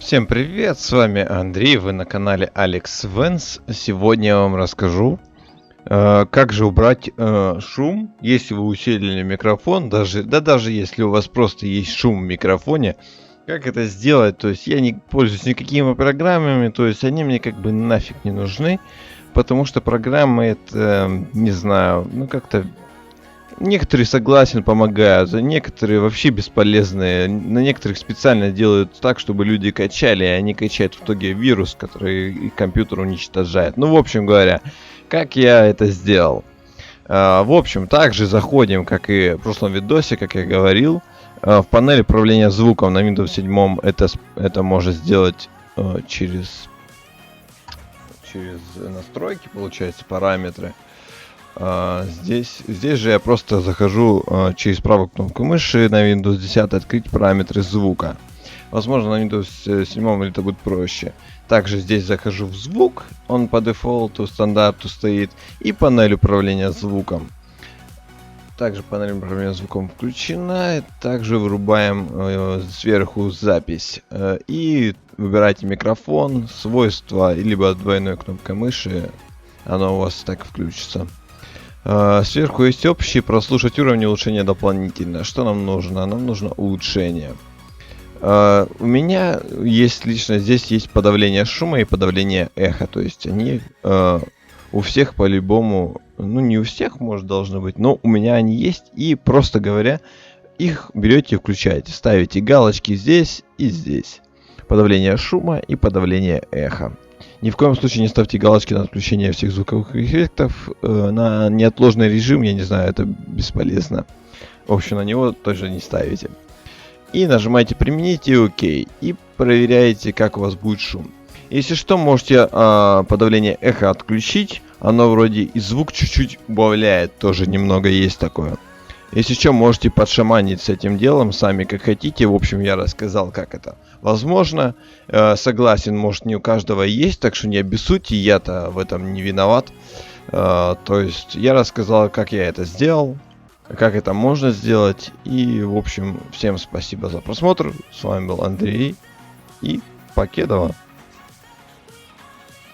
Всем привет, с вами Андрей, вы на канале Alex Vance. Сегодня я вам расскажу, как же убрать шум, если вы усилили микрофон, даже если у вас просто есть шум в микрофоне. Как это сделать? То есть я не пользуюсь никакими программами, то есть они мне как бы нафиг не нужны, потому что программы это, не знаю, ну как-то некоторые согласен, помогают, а некоторые вообще бесполезные. На некоторых специально делают так, чтобы люди качали, и они качают в итоге вирус, который и компьютер уничтожает. Ну, в общем говоря, как я это сделал? В общем, также заходим, как и в прошлом видосе, как я говорил, в панель управления звуком на Windows 7 это можно сделать через настройки, получается, параметры. Здесь же я просто захожу через правую кнопку мыши на Windows 10 открыть параметры звука. Возможно, на Windows 7 это будет проще. Также здесь захожу в звук, он по дефолту, стандарту стоит, и панель управления звуком. Также панель управления звуком включена, также вырубаем сверху запись. И выбирайте микрофон, свойства, либо двойной кнопкой мыши, оно у вас так включится. Сверху есть общий, прослушать уровень улучшения дополнительно. Что нам нужно? Нам нужно улучшение. У меня есть лично здесь есть подавление шума и подавление эха. То есть они у всех по-любому, ну не у всех может должно быть, но у меня они есть. И просто говоря, их берете и включаете. Ставите галочки здесь и здесь. Подавление шума и подавление эха. Ни в коем случае не ставьте галочки на отключение всех звуковых эффектов. На неотложный режим, я не знаю, это бесполезно. В общем, на него тоже не ставите. И нажимаете применить и ОК. И проверяете, как у вас будет шум. Если что, можете подавление эха отключить. Оно вроде и звук чуть-чуть убавляет. Тоже немного есть такое. Если что, можете подшаманить с этим делом сами как хотите. В общем, я рассказал, как это возможно. Согласен, может не у каждого есть, так что не обессудьте, я-то в этом не виноват. То есть я рассказал, как я это сделал, как это можно сделать. И, в общем, всем спасибо за просмотр. С вами был Андрей и Покедова.